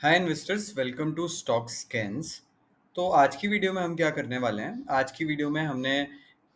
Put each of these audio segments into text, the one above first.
Hi investors, welcome to stock scans. तो आज की वीडियो में हम क्या करने वाले हैं। आज की वीडियो में हमने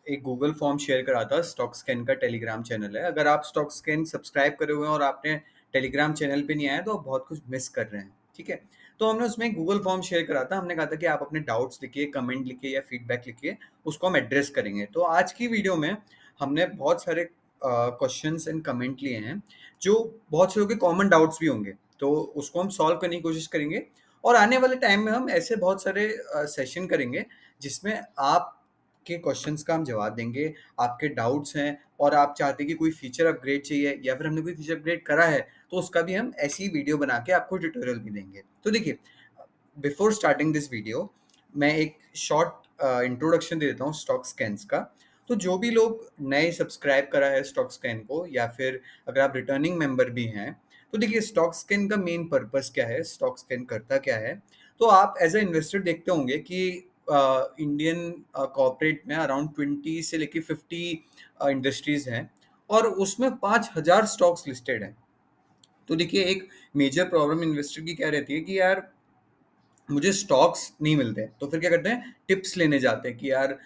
एक गूगल फॉर्म शेयर करा था। स्टॉक स्कैन का टेलीग्राम चैनल है। अगर आप स्टॉक स्कैन सब्सक्राइब करे हुए हैं और आपने टेलीग्राम चैनल पे नहीं आया तो आप बहुत कुछ मिस कर रहे हैं। ठीक है, तो हमने उसमें गूगल फॉर्म शेयर करा था। हमने कहा था कि आप अपने डाउट्स लिखिए, कमेंट लिखिए या फीडबैक लिखिए, उसको हम एड्रेस करेंगे। तो आज की वीडियो में हमने बहुत सारे क्वेश्चंस एंड कमेंट लिए हैं जो बहुत से लोगों के कॉमन डाउट्स भी होंगे, तो उसको हम सॉल्व करने की कोशिश करेंगे। और आने वाले टाइम में हम ऐसे बहुत सारे सेशन करेंगे जिसमें आपके क्वेश्चंस का हम जवाब देंगे। आपके डाउट्स हैं और आप चाहते हैं कि कोई फीचर अपग्रेड चाहिए या फिर हमने कोई फीचर अपग्रेड करा है, तो उसका भी हम ऐसी वीडियो बना के आपको ट्यूटोरियल भी देंगे। तो देखिए, बिफोर स्टार्टिंग दिस वीडियो मैं एक शॉर्ट इंट्रोडक्शन दे देता हूँ स्टॉक स्कैन्स का। तो जो भी लोग नए सब्सक्राइब करा है स्टॉक स्कैन को, या फिर अगर आप रिटर्निंग मेंबर भी हैं, तो देखिए स्टॉक स्कैन का मेन पर्पस क्या है, स्टॉक स्कैन करता क्या है। तो आप एज ए इन्वेस्टर देखते होंगे कि इंडियन कॉर्पोरेट में अराउंड 20 से लेके 50 इंडस्ट्रीज हैं और उसमें 5,000 स्टॉक्स लिस्टेड हैं। तो देखिए, एक मेजर प्रॉब्लम इन्वेस्टर की क्या रहती है कि यार मुझे स्टॉक्स नहीं मिलते, तो फिर क्या करते हैं, टिप्स लेने जाते हैं कि यार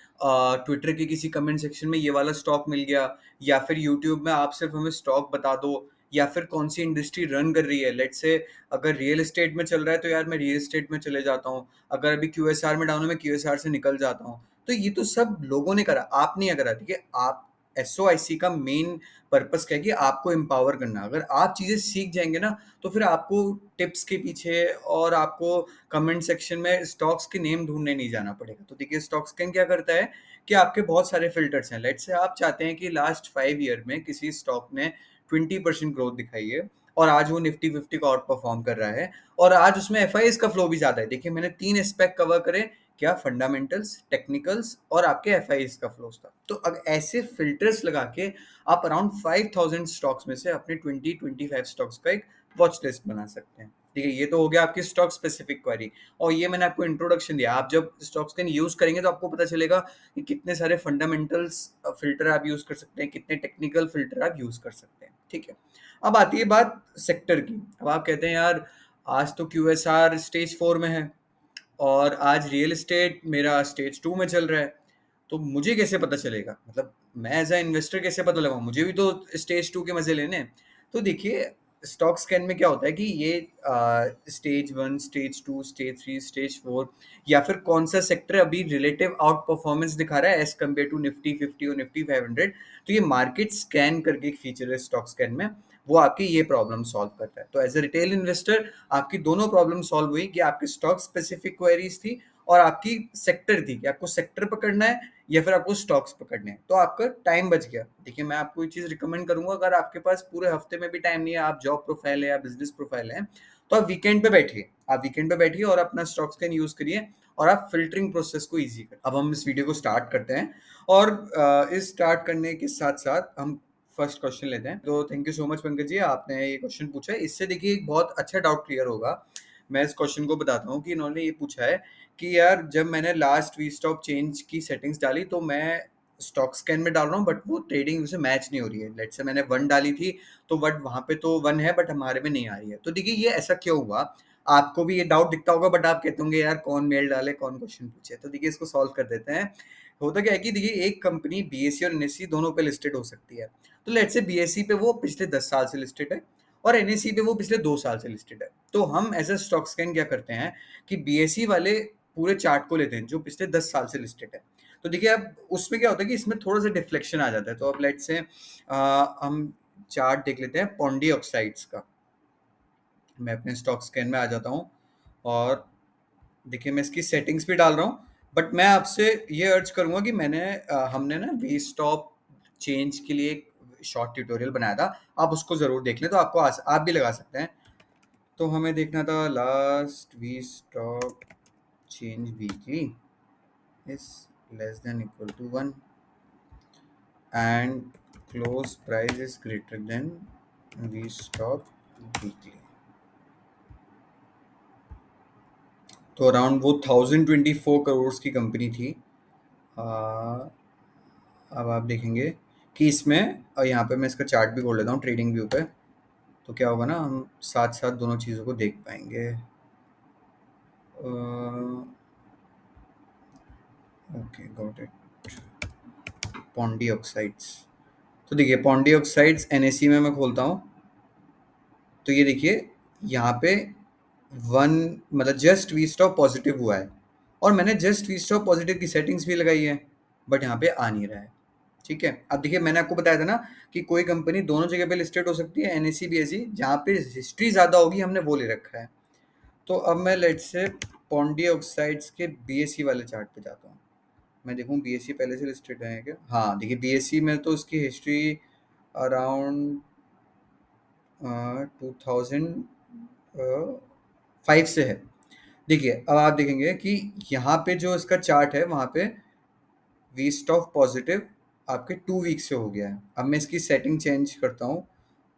ट्विटर के किसी कमेंट सेक्शन में ये वाला स्टॉक मिल गया, या फिर यूट्यूब में आप सिर्फ हमें स्टॉक बता दो, या फिर कौन सी इंडस्ट्री रन कर रही है। लेट्स से अगर रियल एस्टेट में चल रहा है तो यार मैं रियल एस्टेट में चले जाता हूँ, अगर अभी क्यूएसआर में डाउन है मैं क्यूएसआर से निकल जाता हूँ। तो ये तो सब लोगों ने करा, आप नहीं करा। ठीक है, आप एसओआईसी का मेन पर्पस क्या है कि आपको एम्पावर करना। अगर आप चीज़ें सीख जाएंगे ना, तो फिर आपको टिप्स के पीछे और आपको कमेंट सेक्शन में स्टॉक्स के नेम ढूंढने नहीं जाना पड़ेगा। तो देखिए, स्टॉक स्कैन क्या करता है कि आपके बहुत सारे फिल्टर्स हैं। लेट्स से आप चाहते हैं कि लास्ट 5 ईयर में किसी स्टॉक ने 20% ग्रोथ दिखाई है और आज वो निफ्टी 50 को आउट परफॉर्म कर रहा है, और आज उसमें एफ का फ्लो भी ज्यादा है। देखिए, मैंने 3 एस्पेक्ट कवर करे, क्या फंडामेंटल्स, टेक्निकल्स और आपके एफ का फ्लोस था। तो अब ऐसे फिल्टर्स लगा के आप अराउंड 5,000 स्टॉक्स में से अपने 20-25 स्टॉक्स का एक वॉच लिस्ट बना सकते हैं। ठीक है, ये तो हो गया आपकी स्टॉक स्पेसिफिक क्वेरी। और ये मैंने आपको इंट्रोडक्शन दिया। आप जब स्टॉक स्कैन यूज करेंगे तो आपको पता चलेगा कि कितने सारे फंडामेंटल्स फिल्टर आप यूज कर सकते हैं, कितने टेक्निकल फिल्टर आप यूज कर सकते हैं। ठीक है, अब आती है बात सेक्टर की। अब आप कहते हैं यार आज तो क्यूएसआर स्टेज 4 में है और आज रियल एस्टेट मेरा स्टेज 2 में चल रहा है, तो मुझे कैसे पता चलेगा, मतलब मैं एज ए इन्वेस्टर कैसे पता लगाऊं, मुझे भी तो स्टेज 2 के मजे लेने हैं। तो देखिए, स्टॉक स्कैन में क्या होता है कि ये स्टेज 1, स्टेज 2, स्टेज 3, स्टेज 4, या फिर कौन सा सेक्टर अभी रिलेटिव आउट परफॉर्मेंस दिखा रहा है एज कम्पेयर टू निफ्टी 50 और निफ्टी 500। तो ये मार्केट स्कैन करके एक फीचर है स्टॉक स्कैन में, वो आपकी ये प्रॉब्लम सॉल्व करता है। तो एज ए रिटेल इन्वेस्टर आपकी दोनों प्रॉब्लम सॉल्व हुई कि आपके स्टॉक स्पेसिफिक क्वेरीज थी और आपकी सेक्टर थी कि आपको सेक्टर पकड़ना है या फिर आपको स्टॉक्स पकड़ने हैं। तो आपका टाइम बच गया। देखिए, मैं आपको एक चीज रिकमेंड करूंगा, अगर आपके पास पूरे हफ्ते में भी टाइम नहीं है, आप जॉब प्रोफाइल है या बिजनेस प्रोफाइल है, तो आप वीकेंड पे बैठिए। आप वीकेंड पे बैठिए और अपना स्टॉक स्कैन यूज करिए और आप फिल्टरिंग प्रोसेस को इजी करें। अब हम इस वीडियो को स्टार्ट करते हैं, और इस स्टार्ट करने के साथ साथ हम फर्स्ट क्वेश्चन लेते हैं। तो thank you so much Pankaj ji, आपने ये क्वेश्चन पूछा है। इससे देखिए एक बहुत अच्छा डाउट क्लियर होगा। मैं इस क्वेश्चन को बताता हूँ कि इन्होंने ये पूछा है कि यार जब मैंने लास्ट वी स्टॉप चेंज की सेटिंग्स डाली तो मैं स्टॉक स्कैन में डाल रहा हूँ बट वो ट्रेडिंग से मैच नहीं हो रही है। लेट्स से मैंने 1 डाली थी, तो बट वहां पे तो 1 है बट हमारे में नहीं आ रही है। तो देखिए, ये ऐसा क्यों हुआ। आपको भी ये डाउट दिखता होगा बट आप कहते होंगे यार कौन मेल डाले, कौन क्वेश्चन पूछे। तो देखिए, इसको सॉल्व कर देते हैं। होता क्या है कि देखिए, एक कंपनी बीएससी और एनएससी दोनों पे लिस्टेड हो सकती है। तो लेट्स से बीएससी पे वो पिछले 10 साल से लिस्टेड है और एनएससी पे वो पिछले 2 साल से लिस्टेड है। तो हम एज ए स्टॉक स्कैन क्या करते हैं कि बीएससी वाले पूरे चार्ट को लेते हैं जो पिछले 10 साल से लिस्टेड है। तो देखिए, अब उसमें क्या होता है कि इसमें थोड़ा सा डिफ्लेक्शन आ जाता है। तो अब लेट्स से हम चार्ट देख लेते हैं पॉन्डी ऑक्साइड्स का। मैं अपने स्टॉक स्कैन में आ जाता हूँ और देखिए, मैं इसकी सेटिंग्स भी डाल रहा हूँ। बट मैं आपसे ये अर्ज करूंगा कि हमने ना वी स्टॉप चेंज के लिए एक शॉर्ट ट्यूटोरियल बनाया था, आप उसको जरूर देख लें तो आपको आप भी लगा सकते हैं। तो हमें देखना था last V stop change weekly is less than equal to 1 and close price is greater than v stop weekly। तो अराउंड वो 1024 करोड़ की कंपनी थी। अब आप देखेंगे कि इसमें, और यहाँ पे मैं इसका चार्ट भी खोल लेता हूँ ट्रेडिंग व्यू पे, तो क्या होगा ना, हम साथ साथ दोनों चीज़ों को देख पाएंगे। Okay, got it. Pondy oxides. तो देखिए पॉन्डी ऑक्साइड्स एनएससी में मैं खोलता हूँ, तो ये देखिए यहाँ पे वन मतलब जस्ट वी स्टॉप पॉजिटिव हुआ है, और मैंने जस्ट वी स्टॉप पॉजिटिव की सेटिंग्स भी लगाई है, बट यहाँ पे आ नहीं रहा है। ठीक है, अब देखिए मैंने आपको बताया था ना कि कोई कंपनी दोनों जगह पे लिस्टेड हो सकती है, एनएससी बीएससी, जहाँ पे हिस्ट्री ज़्यादा होगी हमने वो ले रखा है। तो अब मैं लेट से पॉन्डी ऑक्साइड्स के बीएससी वाले चार्ट पे जाता हूँ, मैं देखूँ बीएससी पहले से लिस्टेड है क्या। हाँ देखिए बीएससी में तो उसकी हिस्ट्री अराउंड 2005 से है। देखिए अब आप देखेंगे कि यहाँ पे जो इसका चार्ट है वहाँ पे वी स्टॉप पॉजिटिव आपके 2 वीक से हो गया है। अब मैं इसकी सेटिंग चेंज करता हूँ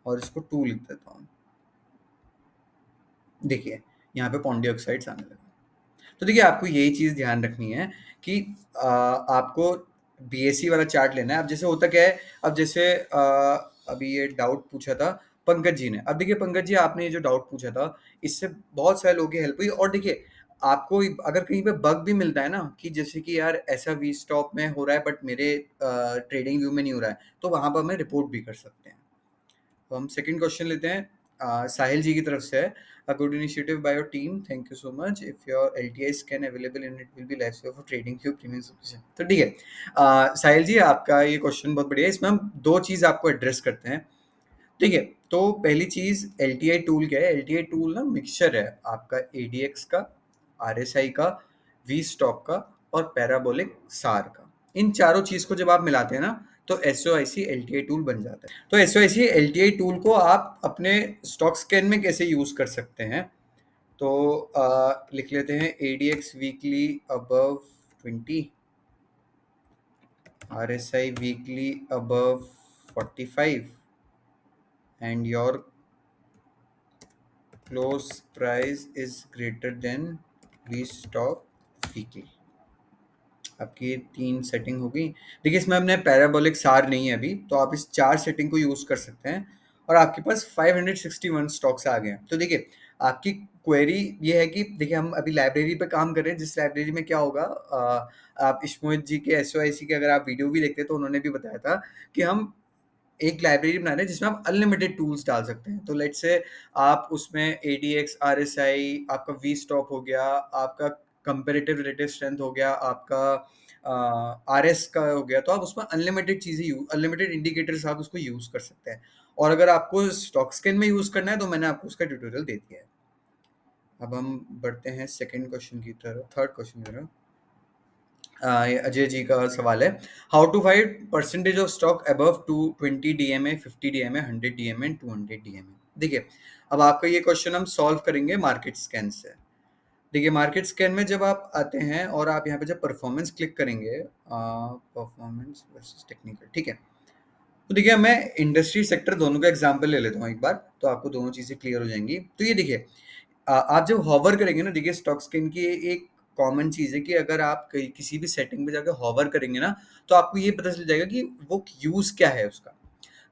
और इसको 2 लिख देता हूँ। देखिए यहाँ पे पॉन्डी ऑक्साइड्स आने लगा। तो देखिए आपको यही चीज़ ध्यान रखनी है कि आपको बीएससी वाला चार्ट लेना है। अब जैसे होता क्या है, अब जैसे अभी ये डाउट पूछा था पंकज जी ने। अब देखिए पंकज जी आपने ये जो डाउट पूछा था इससे बहुत सारे लोगों की हेल्प हुई, और देखिए आपको अगर कहीं पे बग भी मिलता है ना कि जैसे कि यार ऐसा वी स्टॉप में हो रहा है बट मेरे ट्रेडिंग व्यू में नहीं हो रहा है, तो वहाँ पर हमें रिपोर्ट भी कर सकते हैं। तो हम सेकंड क्वेश्चन लेते हैं, साहिल जी की तरफ से है। A good initiative by your team. Thank you so much. If your LTI scan available and it will be live for trading your premium subscription. तो ठीक है, साहिल जी आपका ये क्वेश्चन बहुत बढ़िया है। इसमें हम दो चीज़ आपको एड्रेस करते हैं। ठीक है, तो पहली चीज़ LTI टूल क्या है। LTI टूल ना मिक्सचर है आपका ADX का, RSI का, वी स्टॉक का और पैराबोलिक सार का। इन चारों चीज़ को जब आप मिलाते हैं ना तो SOIC LTI टूल बन जाता है। तो SOIC LTI टूल को आप अपने स्टॉक स्कैन में कैसे यूज़ कर सकते हैं, तो लिख लेते हैं ADX weekly above 20, RSI weekly above 45 and your close price is greater than V stop weekly. आपकी 3 सेटिंग हो गई। देखिए इसमें हमने पैराबोलिक सार नहीं है अभी, तो आप इस 4 सेटिंग को यूज़ कर सकते हैं और आपके पास 561 स्टॉक्स आ गए हैं। तो देखिए आपकी क्वेरी ये है कि देखिए हम अभी लाइब्रेरी पे काम कर रहे हैं, जिस लाइब्रेरी में क्या होगा, आप इश्मोहित जी के SOIC के अगर आप वीडियो भी देखते हैं तो उन्होंने भी बताया था कि हम एक लाइब्रेरी बना रहे हैं जिसमें आप अनलिमिटेड टूल्स डाल सकते हैं। तो लेट्स से आप उसमें ADX, RSI, आपका वी स्टॉप हो गया, आपका कंपेरेटिव रिलेटिव स्ट्रेंथ हो गया, आपका RS का हो गया, तो आप उसमें अनलिमिटेड चीज़ें अनलिमिटेड इंडिकेटर्स आप उसको यूज़ कर सकते हैं। और अगर आपको स्टॉक स्कैन में यूज़ करना है तो मैंने आपको उसका ट्यूटोरियल दे दिया है। अब हम बढ़ते हैं सेकंड क्वेश्चन की तरफ, थर्ड क्वेश्चन की तरफ। ये अजय जी का सवाल है, how to find percentage of stock above 220 DMA, 50 DMA, 100 DMA and 200 DMA। देखिए अब आपका ये क्वेश्चन हम सॉल्व करेंगे मार्केट स्कैन से। देखिए मार्केट स्कैन में जब आप आते हैं और आप यहाँ पे जब परफॉर्मेंस क्लिक करेंगे, परफॉर्मेंस वर्सेस टेक्निकल, ठीक है, तो देखिए मैं इंडस्ट्री सेक्टर दोनों का एग्जांपल ले लेता हूँ एक बार, तो आपको दोनों चीज़ें क्लियर हो जाएंगी। तो ये देखिए आप जब हॉवर करेंगे ना, देखिए स्टॉक स्कैन की एक कॉमन चीज़ है कि अगर आप किसी भी सेटिंग पे जाकर हॉवर करेंगे ना तो आपको ये पता चल जाएगा कि वो यूज़ क्या है उसका।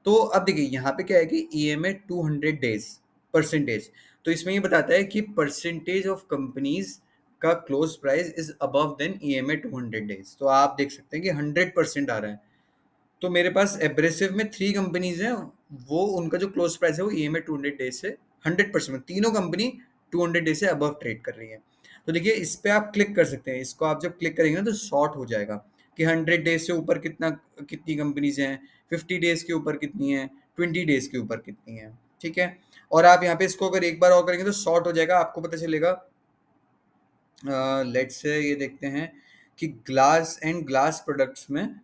तो अब देखिए यहाँ पे क्या है कि EMA 200 डेज परसेंटेज, तो इसमें ये बताता है कि परसेंटेज ऑफ कंपनीज का close price is above than EMA 200 days. तो आप देख सकते हैं कि 100% आ रहा है। तो मेरे पास एब्रेसिव में 3 कंपनीज हैं, वो उनका जो क्लोज प्राइस है वो EMA 200 डेज से 100% में तीनों कंपनी 200 डेज से अबव ट्रेड कर रही है। तो देखिए इस पे आप क्लिक कर सकते हैं, इसको आप जब क्लिक करेंगे ना तो शॉर्ट हो जाएगा कि 100 डेज से ऊपर कितनी कंपनीज हैं, 50 डेज के ऊपर कितनी हैं, 20 डेज के ऊपर कितनी हैं। ठीक है, और आप यहाँ पे इसको अगर एक बार और करेंगे तो शॉर्ट हो जाएगा, आपको पता चलेगा। लेट्स से ये देखते हैं कि ग्लास एंड ग्लास प्रोडक्ट्स में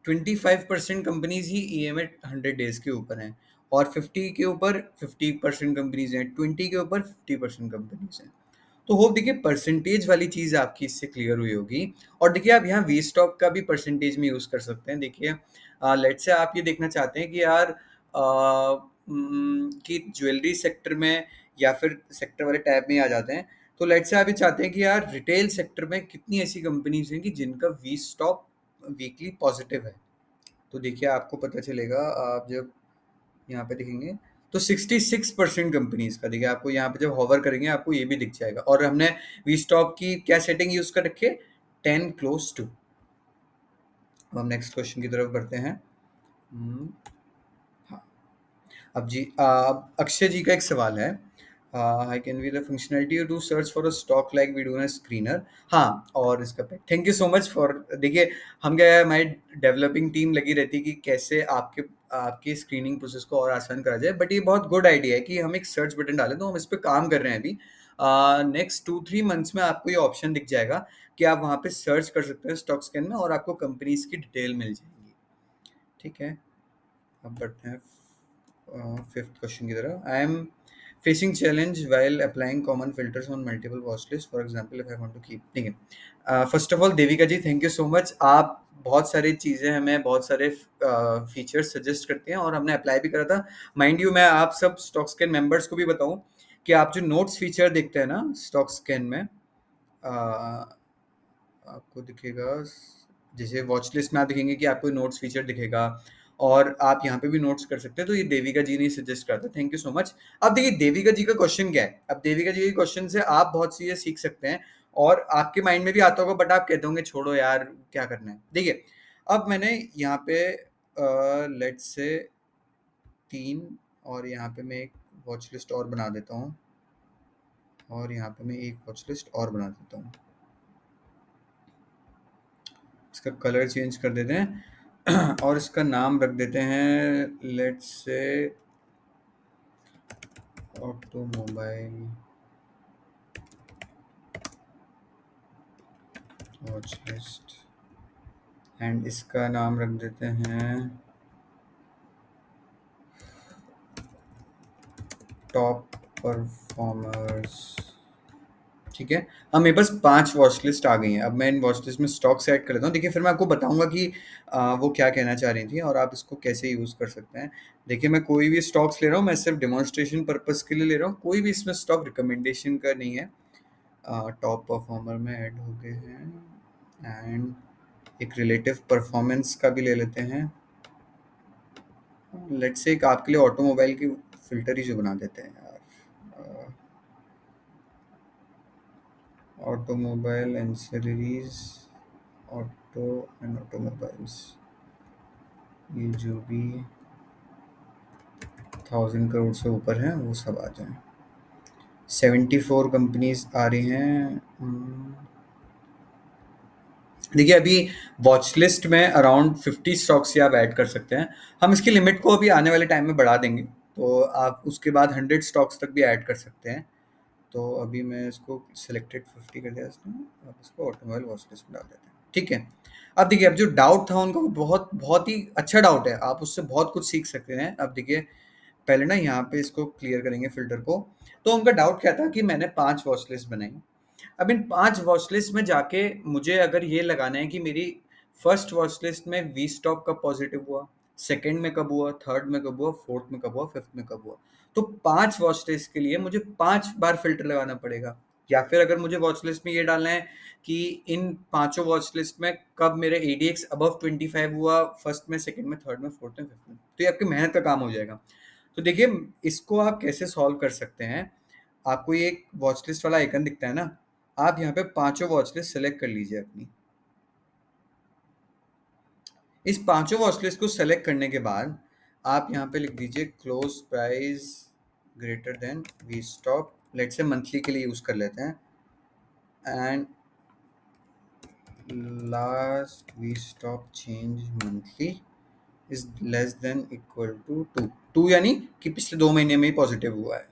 25% कंपनीज ही EMA 100 डेज के ऊपर हैं, और 50 के ऊपर 50% कंपनीज हैं, 20 के ऊपर 50% कंपनीज हैं। तो होप देखिए परसेंटेज वाली चीज़ आपकी इससे क्लियर हुई होगी। और देखिए आप यहाँ वी स्टॉक का भी परसेंटेज में यूज़ कर सकते हैं। देखिए लेट्स से आप ये देखना चाहते हैं कि यार कि ज्वेलरी सेक्टर में या फिर सेक्टर वाले टैब में आ जाते हैं, तो लेट्स से आप ये चाहते हैं कि यार रिटेल सेक्टर में कितनी ऐसी कंपनीज हैं कि जिनका वी स्टॉक वीकली पॉजिटिव है। तो देखिए आपको पता चलेगा, आप जब यहाँ पे देखेंगे तो 66% कंपनीज का देखिए, आपको यहाँ पे जब होवर करेंगे आपको ये भी दिख जाएगा। और हमने वी स्टॉप की क्या सेटिंग यूज कर रखी है, 10 क्लोज टू। अब हम नेक्स्ट क्वेश्चन की तरफ बढ़ते हैं। हाँ, अब जी अब अक्षय जी का एक सवाल है, I can we the functionality to search for a stock like we do in a screener. हाँ, और इसका thank you so much for, देखिए हम क्या है, हमारी डेवलपिंग टीम लगी रहती है कि कैसे आपकी स्क्रीनिंग प्रोसेस को और आसान करा जाए। बट ये बहुत गुड आइडिया है कि हम एक सर्च बटन डालें, तो हम इस पर काम कर रहे हैं अभी। नेक्स्ट 2-3 मंथ्स में आपको ये ऑप्शन दिख जाएगा कि आप वहाँ पे सर्च कर सकते हैं स्टॉक स्कैन में, और आपको कंपनीज की डिटेल मिल जाएगी। ठीक है, अब बढ़ते हैं फिफ्थ क्वेश्चन की तरफ। I am facing challenge while applying common filters on multiple watch list, for example if I want to keep. ठीक है, first of all Devika ji thank you so much, आप बहुत सारी चीज़ें हमें बहुत सारे फीचर्स सजेस्ट करते हैं और हमने अप्लाई भी करा था। माइंड यू, मैं आप सब स्टॉक स्कैन मेंबर्स को भी बताऊं कि आप जो नोट्स फीचर देखते हैं ना स्टॉक स्कैन में, आपको दिखेगा, जैसे वॉच लिस्ट में आप देखेंगे कि आपको नोट्स फीचर दिखेगा, और आप यहाँ पे भी नोट्स कर सकते हैं। तो ये देविका जी ने सजेस्ट करा था, थैंक यू सो मच। अब देखिए देविका जी का क्वेश्चन क्या है, अब देविका जी के क्वेश्चन से आप बहुत चीजें सीख सकते हैं, और आपके माइंड में भी आता होगा, बट आप कहते होंगे छोड़ो यार क्या करना है। देखिए, अब मैंने यहाँ पे लेट्स से 3, और यहाँ पे मैं एक वॉच लिस्ट और बना देता हूँ, और यहाँ पे मैं एक वॉच लिस्ट और बना देता हूँ। इसका कलर चेंज कर देते हैं और इसका नाम रख देते हैं let's say automobile watch list, and इसका नाम रख देते हैं टॉप परफॉर्मर्स। ठीक है, अब मेरे पास 5 वॉच लिस्ट आ गई हैं। अब मैं इन वॉच लिस्ट में स्टॉक सेट कर लेता हूँ। देखिए, फिर मैं आपको बताऊंगा कि वो क्या कहना चाह रही थी और आप इसको कैसे यूज़ कर सकते हैं। देखिए, मैं कोई भी स्टॉक्स ले रहा हूँ, मैं सिर्फ डेमोन्स्ट्रेशन पर्पस के लिए ले रहा हूँ, कोई भी इसमें स्टॉक रिकमेंडेशन का नहीं है। टॉप परफॉर्मर में ऐड हो गए हैं, एंड एक रिलेटिव परफॉर्मेंस का भी ले लेते हैं। लेट्स से एक आपके लिए ऑटोमोबाइल की फिल्टर ही जो बना देते हैं यार, ऑटोमोबाइल एंसेसरीज, ऑटो एंड ऑटोमोबाइल्स, ये जो भी 1000 करोड़ से ऊपर हैं वो सब आ जाएं। 74 कंपनीज आ रही हैं। देखिए, अभी वॉच लिस्ट में अराउंड 50 स्टॉक्स ही आप ऐड कर सकते हैं। हम इसकी लिमिट को अभी आने वाले टाइम में बढ़ा देंगे, तो आप उसके बाद 100 स्टॉक्स तक भी ऐड कर सकते हैं। तो अभी मैं इसको सिलेक्टेड 50 कर दिया इसने, अब इसको ऑटोमोबाइल वॉच लिस्ट में डाल देते हैं। ठीक है, अब देखिए, अब जो डाउट था उनका वो बहुत बहुत ही अच्छा डाउट है, आप उससे बहुत कुछ सीख सकते हैं। अब देखिए, पहले ना यहाँ पे इसको क्लियर करेंगे फिल्टर को। तो उनका डाउट क्या था कि मैंने 5 वॉच लिस्ट बनाई। अब इन 5 वॉच लिस्ट में जाके मुझे अगर ये लगाना है कि मेरी फर्स्ट वॉच लिस्ट में वी स्टॉक कब पॉजिटिव हुआ, सेकंड में कब हुआ, थर्ड में कब हुआ, फोर्थ में कब हुआ, फिफ्थ में कब हुआ, तो 5 वॉच लिस्ट के लिए मुझे 5 बार फिल्टर लगाना पड़ेगा। या फिर अगर मुझे वॉच लिस्ट में ये डालना है कि इन पांचों वॉच लिस्ट में कब मेरे एडीएक्स अबव 25 हुआ, फर्स्ट में, सेकंड में, थर्ड में, फोर्थ में, फिफ्थ में, तो ये आपकी मेहनत का काम हो जाएगा। तो देखिए, इसको आप कैसे सॉल्व कर सकते हैं। आपको ये एक वॉच लिस्ट वाला आइकन दिखता है ना, आप यहाँ पे पांचों वॉच लिस्ट सेलेक्ट कर लीजिए अपनी। इस पांचों वॉच लिस्ट को सेलेक्ट करने के बाद आप यहाँ पे लिख दीजिए close price greater than V stop, let say monthly के लिए यूज कर लेते हैं, and last V stop change monthly is less than equal to 2 यानी कि पिछले 2 महीने में ही पॉजिटिव हुआ है।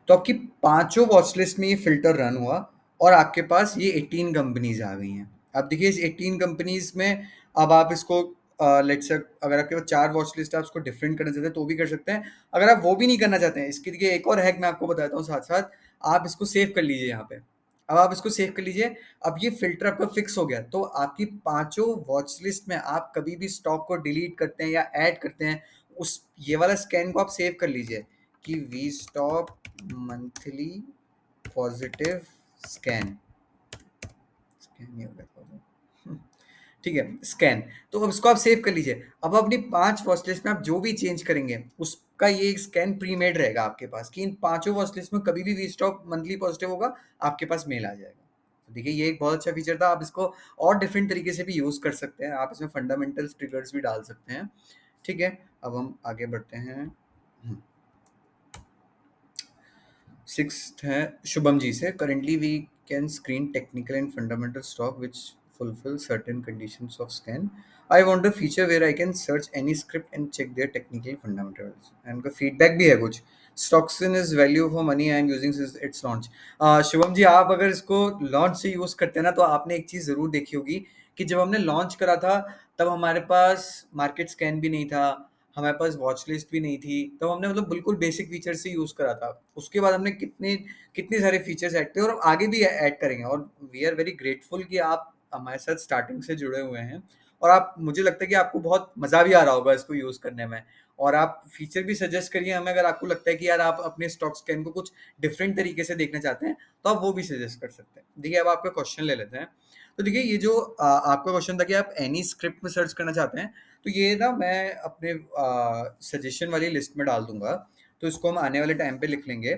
तो आपकी पांचों वॉच लिस्ट में ये फिल्टर रन हुआ और आपके पास ये 18 कंपनीज आ गई हैं। अब देखिए, इस 18 कंपनीज में अब आप इसको लेट्स से अगर आपके पास 4 वॉच लिस्ट है, आप उसको डिफरेंट करना चाहते हैं तो भी कर सकते हैं। अगर आप वो भी नहीं करना चाहते हैं, इसकी देखिए एक और हैक मैं आपको बताता हूँ साथ साथ, आप इसको सेव कर लीजिए यहाँ पे। अब आप इसको सेव कर लीजिए, अब ये फिल्टर आपका फिक्स हो गया, तो आपकी पांचों वॉच लिस्ट में आप कभी भी स्टॉक को डिलीट करते हैं या ऐड करते हैं, उस ये वाला स्कैन को आप सेव कर लीजिए कि V stop monthly positive scan, scan नहीं हो गया, ठीक है, स्कैन। तो अब इसको आप सेव कर लीजिए। अब अपनी 5 वॉच लिस्ट में आप जो भी चेंज करेंगे, उसका ये एक स्कैन प्री-मेड रहेगा आपके पास कि इन पाँचों वॉच लिस्ट में कभी भी वीस्टॉक मंथली पॉजिटिव होगा, आपके पास मेल आ जाएगा। तो देखिए, ये एक बहुत अच्छा फीचर था। आप इसको और डिफरेंट तरीके से भी यूज़ कर सकते हैं। आप इसमें फंडामेंटल्स ट्रिगर्स भी डाल सकते हैं। ठीक है, अब हम आगे बढ़ते हैं। सिक्स्थ है शुभम जी से, currently we can screen technical and fundamental stock which fulfill certain conditions of scan. I want a feature where I can search any script and check their technical fundamentals. And उनका feedback भी है कुछ। Stocksin is value for money and using since its launch. Shivam जी, आप अगर इसको launch से use करते हैं ना, तो आपने एक चीज जरूर देखी होगी कि जब हमने लॉन्च करा था, तब हमारे पास मार्केट स्कैन भी नहीं था, हमारे पास वॉच लिस्ट भी नहीं थी। तब हमने मतलब बिल्कुल बेसिक फीचर से यूज करा था। उसके बाद हमने कितने कितने सारे फीचर्स ऐड किए और आगे भी ऐड करेंगे। और वी आर वेरी ग्रेटफुल कि आप हमारे साथ स्टार्टिंग से जुड़े हुए हैं। और आप, मुझे लगता है कि आपको बहुत मजा भी आ रहा होगा इसको यूज करने में। और आप फीचर भी सजेस्ट करिए हमें, अगर आपको लगता है कि यार आप अपने स्टॉक स्कैन को कुछ डिफरेंट तरीके से देखना चाहते हैं, तो आप वो भी सजेस्ट कर सकते हैं। देखिए, अब आपका क्वेश्चन ले लेते हैं। तो देखिए, ये जो आपका क्वेश्चन था कि आप एनी स्क्रिप्ट में सर्च करना चाहते हैं, तो ये ना मैं अपने सजेशन वाली लिस्ट में डाल दूंगा। तो इसको हम आने वाले टाइम पे लिख लेंगे।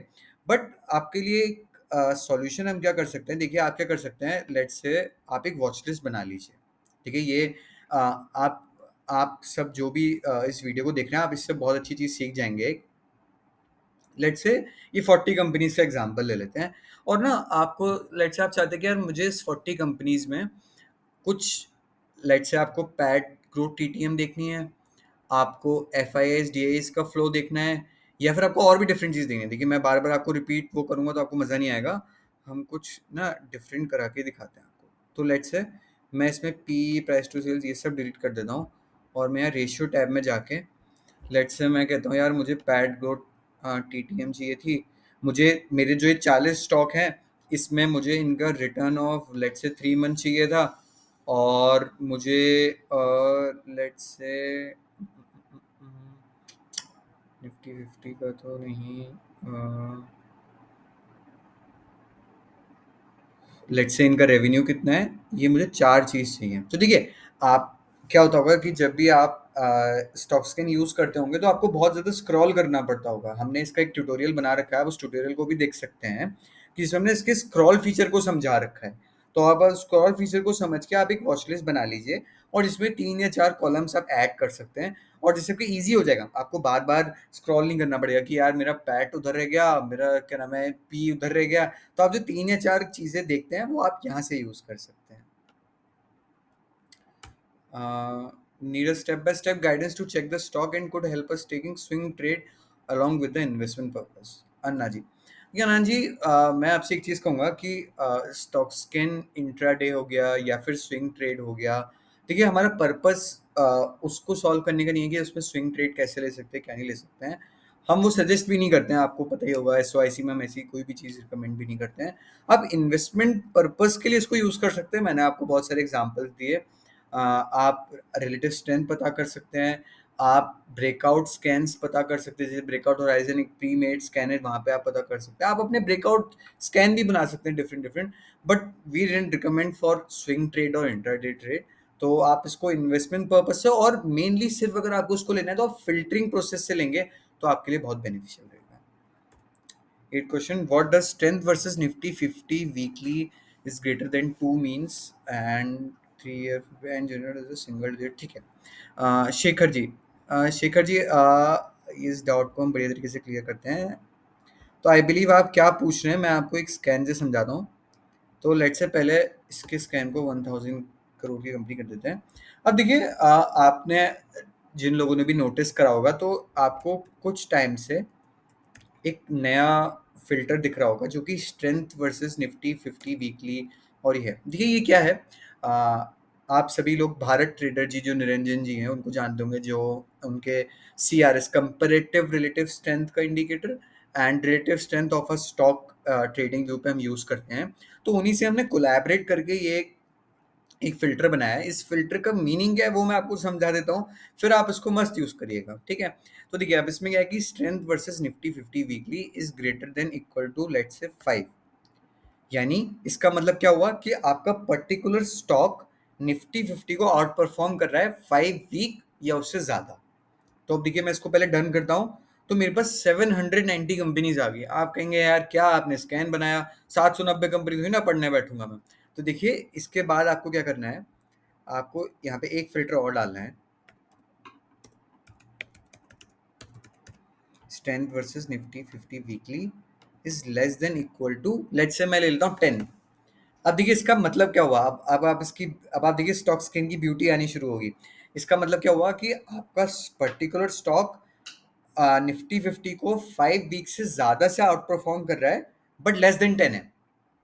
बट आपके लिए सॉल्यूशन हम क्या कर सकते हैं, देखिए आप क्या कर सकते हैं, लेट्स से आप एक वॉच लिस्ट बना लीजिए। ठीक है, ये आप सब जो भी इस वीडियो को देख रहे हैं, आप इससे बहुत अच्छी चीज़ सीख जाएंगे। लेट्स से ये 40 कंपनीज का एग्जांपल ले लेते हैं। और ना आपको, लेट्स से आप चाहते हैं कि यार मुझे इस 40 कंपनीज में कुछ, लेट्स से आपको पैट ग्रोथ टीटीएम देखनी है, आपको एफआईएस डीआईएस का फ्लो देखना है, या फिर आपको और भी डिफरेंट चीज़ देखनी है। देखिए, मैं बार बार आपको रिपीट वो करूंगा तो आपको मज़ा नहीं आएगा। हम कुछ ना डिफरेंट करा के दिखाते हैं आपको। तो लेट्स से मैं इसमें पी, प्राइस टू सेल्स, ये सब डिलीट कर देता हूँ। और मैं यहाँ रेशियो टैब में जाके, लेट्स से मैं कहता हूँ यार मुझे पैट ग्रोथ टीटीएम चाहिए थी। मुझे मेरे जो ये 40 स्टॉक हैं, इसमें मुझे इनका return of let's say 3 month चाहिए था। और मुझे लेट्स से निफ्टी 50 का तो नहीं, लेट्स से इनका रेवेन्यू कितना है, ये मुझे 4 चीज़ चाहिए। तो देखिए, आप, क्या होता होगा कि जब भी आप स्टॉक स्कैन यूज़ करते होंगे, तो आपको बहुत ज़्यादा स्क्रॉल करना पड़ता होगा। हमने इसका एक ट्यूटोरियल बना रखा है, आप उस ट्यूटोरियल को भी देख सकते हैं कि इसमें हमने इसके स्क्रॉल फीचर को समझा रखा है। तो आप स्क्रॉल फीचर को समझ के आप एक वॉच लिस्ट बना लीजिए, और इसमें 3 या 4 कॉलम्स आप ऐड कर सकते हैं। और जिससे कि ईज़ी हो जाएगा, आपको बार-बार स्क्रॉल नहीं करना पड़ेगा कि यार मेरा पैट उधर रह गया, मेरा क्या नाम है, पी उधर रह गया। तो आप जो 3 या 4 चीज़ें देखते हैं, वो आप यहाँ से यूज़ कर सकते हैं। Need a step-by-step guidance to check the stock and could help us taking swing trade along with the investment purpose. अन्ना जी, ये अन्ना जी, मैं आपसे एक चीज़ कहूँगा कि स्टॉक स्कैन इंट्राडे हो गया या फिर स्विंग ट्रेड हो गया। देखिए, हमारा पर्पस उसको सॉल्व करने का नहीं है कि उसमें स्विंग ट्रेड कैसे ले सकते हैं, क्या नहीं ले सकते हैं। हम वो सजेस्ट भी नहीं करते हैं, आपको पता ही होगा। एसओआईसी में हम ऐसी कोई भी चीज़ रिकमेंड भी नहीं करते हैं। आप इन्वेस्टमेंट पर्पस के लिए इसको यूज़ कर सकते हैं। मैंने आपको बहुत सारे एग्जांपल्स दिए। आप रिलेटिव स्ट्रेंथ पता कर सकते हैं, आप ब्रेकआउट स्कैन्स पता कर सकते हैं। जैसे ब्रेकआउट होराइजन एक प्री मेड स्कैन है, वहाँ पे आप पता कर सकते हैं। आप अपने ब्रेकआउट स्कैन भी बना सकते हैं different different. But we didn't recommend for swing trade और इंट्राडे ट्रेड। तो आप इसको इन्वेस्टमेंट पर्पज से, और मेनली सिर्फ अगर आपको उसको लेना है तो आप फिल्टरिंग प्रोसेस से लेंगे, तो आपके लिए बहुत बेनिफिशियल रहेगा। 8 question, what does strength versus nifty 50 weekly is greater than 2 means and 3 year and general is a single digit? ठीक है, शेखर जी, शेखर जी, इस डाउट को हम बढ़िया तरीके से क्लियर करते हैं। तो आई बिलीव आप क्या पूछ रहे हैं, मैं आपको एक स्कैन से समझाता हूँ। तो लेट से पहले इसके स्कैन को 1000 करोड़ की कंपनी कर देते हैं। अब देखिए, आपने, जिन लोगों ने भी नोटिस करा होगा, तो आपको कुछ टाइम से एक नया फ़िल्टर दिख रहा होगा जो कि स्ट्रेंथ वर्सेस निफ्टी 50 वीकली। और ये है, देखिए ये क्या है, अ, आप सभी लोग भारत ट्रेडर जी, जो निरंजन जी हैं, उनको जानते होंगे, जो उनके सीआरएस, कंपैरेटिव रिलेटिव स्ट्रेंथ का indicator and relative strength of a stock trading जो पे हम यूज़ करते हैं। तो उन्हीं से हमने कोलैबोरेट करके ये एक फ़िल्टर बनाया है। इस फ़िल्टर का मीनिंग क्या है, वो मैं आपको समझा देता हूँ, फिर आप इसको मस्त यूज़ करिएगा, ठीक है? तो देखिए, अब इसमें क्या है कि strength versus Nifty 50 weekly is greater than equal to let's say 5। यानी इसका मतलब क्या हुआ कि आपका पर्टिकुलर स्टॉक निफ्टी 50 को आउट परफॉर्म कर रहा है 5 वीक या उससे ज्यादा। तो अब देखिए मैं इसको पहले डन करता हूँ। तो मेरे पास 790 कंपनीज आ गई। आप कहेंगे यार क्या आपने स्कैन बनाया, 790 कंपनी हुई ना, पढ़ने बैठूंगा मैं। तो देखिए इसके बाद आपको क्या करना है, आपको यहाँ पे एक फिल्टर और डालना है, strength versus Nifty 50 weekly is less than equal to, let's say मैं ले लेता हूँ 10। अब देखिए इसका मतलब क्या हुआ, अब आप इसकी, अब आप देखिए स्टॉक स्किन की ब्यूटी आनी शुरू होगी। इसका मतलब क्या हुआ कि आपका पर्टिकुलर स्टॉक निफ्टी 50 को 5 वीक से ज्यादा से आउट परफॉर्म कर रहा है, बट लेस देन 10 है।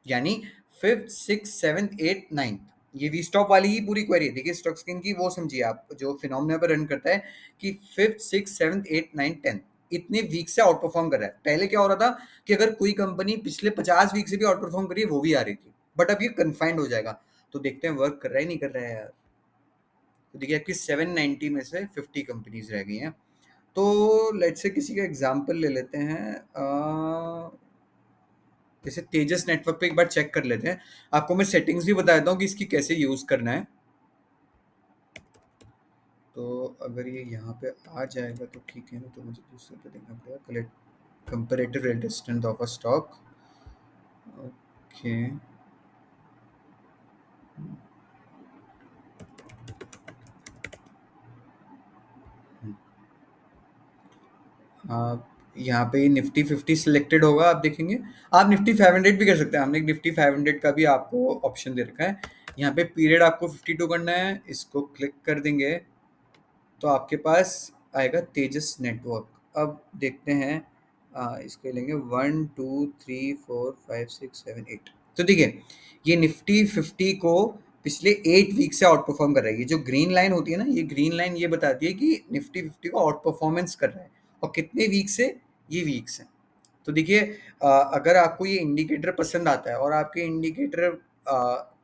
यानी fifth, six, seventh, eight, ninth, ये वी स्टॉप वाली ही पूरी क्वेरी है। देखिए स्टॉक स्किन की वो समझिए आप, जो फिनोमिना पर रन करता है कि fifth, six, seventh, eight, ninth, tenth इतने वीक से आउट परफॉर्म कर रहा है। पहले क्या हो रहा था कि अगर कोई कंपनी पिछले 50 वीक से भी आउट परफॉर्म करी है वो भी आ रही थी, बट अब ये कन्फाइंड हो जाएगा। तो देखते हैं वर्क कर रहा है नहीं कर रहा है यार। तो देखिए आपकी 790 में से 50 कंपनीज रह गई हैं। तो लेट्स से किसी का एग्जांपल ले लेते हैं, जैसे तेजस नेटवर्क पे एक बार चेक कर लेते हैं। आपको मैं सेटिंग्स भी बता देता हूँ कि इसकी कैसे यूज करना है। तो अगर ये यहाँ पे आ जाएगा तो ठीक है, ना तो मुझे दूसरे पे देखना पड़ेगा। Collect comparative relative strength of a stock. Okay, आप यहाँ पे निफ्टी 50 सिलेक्टेड होगा, आप देखेंगे। आप निफ्टी 500 भी कर सकते हैं, हमने निफ्टी 500 का भी आपको ऑप्शन दे रखा है। यहाँ पे पीरियड आपको 52 करना है, इसको क्लिक कर देंगे तो आपके पास आएगा तेजस नेटवर्क। अब देखते हैं, इसके लेंगे 1 2 3 4 5 6 7 8। तो देखिए ये निफ्टी 50 को पिछले 8 वीक से आउट परफॉर्म कर रहा है। ये जो ग्रीन लाइन होती है ना, ये ग्रीन लाइन ये बताती है कि निफ्टी 50 को आउट परफॉर्मेंस कर रहा है। और कितने वीक से, ये वीक्स हैं। तो देखिए अगर आपको ये इंडिकेटर पसंद आता है और आपके इंडिकेटर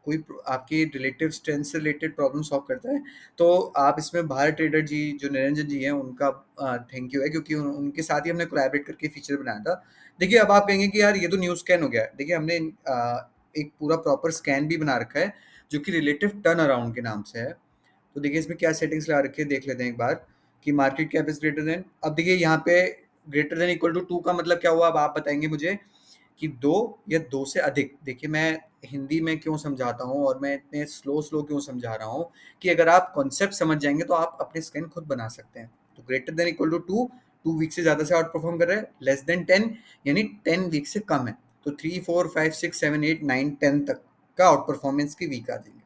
कोई आपकी रिलेटिव स्ट्रेंथ से रिलेटेड प्रॉब्लम सॉल्व करता है, तो आप इसमें भारत ट्रेडर जी जो निरंजन जी हैं उनका थैंक यू है, क्योंकि उनके साथ ही हमने कोलैबोरेट करके फीचर बनाया था। देखिए अब आप कहेंगे कि यार ये तो न्यू स्कैन हो गया। देखिए हमने एक पूरा प्रॉपर स्कैन भी बना रखा है जो कि रिलेटिव टर्न अराउंड के नाम से है। तो देखिए इसमें क्या सेटिंग्स लगा रखी है देख लेते हैं एक बार, कि market cap is greater than. अब देखिए यहाँ पे ग्रेटर देन इक्वल टू 2 का मतलब क्या हुआ, अब आप बताएंगे मुझे कि 2 या 2 से अधिक। देखिए मैं हिंदी में क्यों समझाता हूँ और मैं इतने स्लो स्लो क्यों समझा रहा हूँ, कि अगर आप कॉन्सेप्ट समझ जाएंगे तो आप अपने स्कैन खुद बना सकते हैं। तो greater than equal to 2, 2 week से ज्यादा से आउट परफॉर्म कर रहा है। लेस देन 10 यानी 10 वीक से कम है। तो 3 4 5 6 7 8 9 10 तक का आउट परफॉर्मेंस की वीक आ जाएंगे।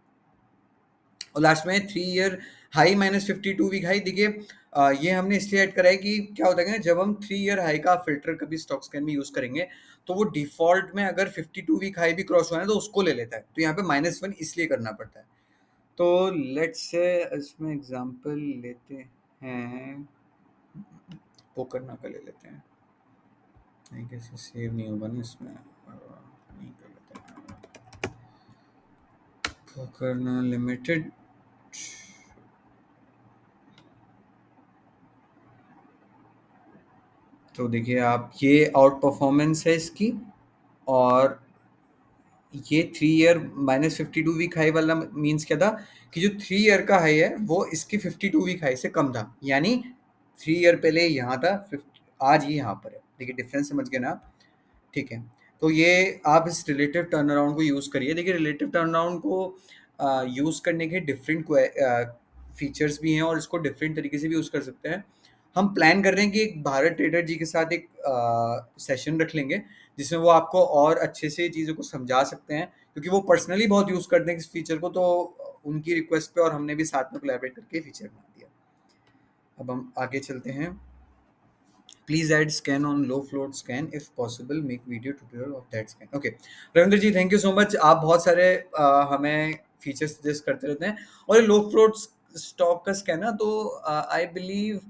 और लास्ट में 3 year high minus 52 week high. देखिए ये हमने इसलिए ऐड करा है कि क्या होता है ना, जब हम 3 ईयर हाई का फिल्टर कभी स्टॉक स्कैन में यूज करेंगे तो वो डिफॉल्ट में अगर 52 वीक हाई भी क्रॉस हुआ है तो उसको ले लेता है। तो यहाँ पे -1 इसलिए करना पड़ता है। तो लेट्स से इसमें एग्जांपल लेते हैं, पोकर का ले लेते हैं। नहीं कैसे सेव नहीं होगा ना इसमें, नहीं कर लेते हैं पोकर लिमिटेड। तो देखिए आप ये आउट परफॉर्मेंस है इसकी, और ये 3 ईयर -52 वीक हाई वाला मीन्स क्या था कि जो 3 ईयर का हाई है वो इसकी 52 वीक हाई से कम था। यानी 3 ईयर पहले यहाँ था, आज ये यहाँ पर है। देखिए डिफरेंस समझ गए ना आप। ठीक है, तो ये आप इस रिलेटिव टर्न अराउंड को यूज़ करिए। देखिए रिलेटिव टर्न अराउंड को यूज़ करने के डिफरेंट फीचर्स भी हैं और इसको डिफरेंट तरीके से भी यूज़ कर सकते हैं। हम प्लान कर रहे हैं कि एक भारत ट्रेडर जी के साथ एक सेशन रख लेंगे जिसमें वो आपको और अच्छे से चीज़ों को समझा सकते हैं, क्योंकि वो पर्सनली बहुत यूज़ करते हैं इस फीचर को। तो उनकी रिक्वेस्ट पे और हमने भी साथ में कोलैबोरेट करके फीचर बना दिया। अब हम आगे चलते हैं। Please add scan on low float scan if possible, make video tutorial of that scan. Okay Ravindra ji, thank you so much. आप बहुत सारे हमें फीचर्स सजेस्ट करते रहते हैं। और ये लो फ्लोट स्टॉक का स्कैन है, तो I believe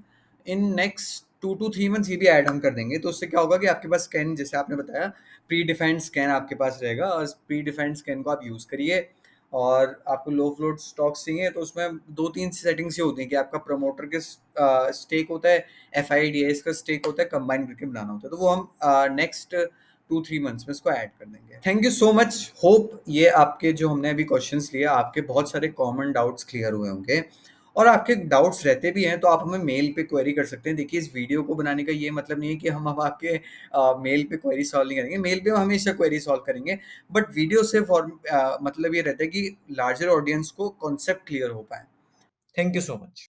in next 2 to 3 months ये भी ऐड हम कर देंगे। तो उससे क्या होगा कि आपके पास स्कैन, जैसे आपने बताया, प्री डिफाइंड स्कैन आपके पास रहेगा और प्री डिफाइंड स्कैन को आप यूज़ करिए। और आपको लो फ्लोट स्टॉक्स चाहिए तो उसमें 2 3 सेटिंग्स ये होती हैं कि आपका प्रमोटर के स्टेक होता है, FIDS का स्टेक होता है, कंबाइन करके बनाना होता है। तो वो हम नेक्स्ट 2-3 मंथ्स में इसको ऐड कर देंगे। Thank you so much. Hope ये आपके जो हमने अभी क्वेश्चंस लिए, आपके बहुत सारे कॉमन डाउट्स क्लियर हुए होंगे। और आपके डाउट्स रहते भी हैं तो आप हमें मेल पे क्वेरी कर सकते हैं। देखिए, इस वीडियो को बनाने का ये मतलब नहीं है कि हम अब आपके मेल पे क्वेरी सॉल्व नहीं करेंगे। मेल पे हम हमेशा क्वेरी सॉल्व करेंगे, बट वीडियो से मतलब ये रहता है कि लार्जर ऑडियंस को कॉन्सेप्ट क्लियर हो पाए। Thank you so much.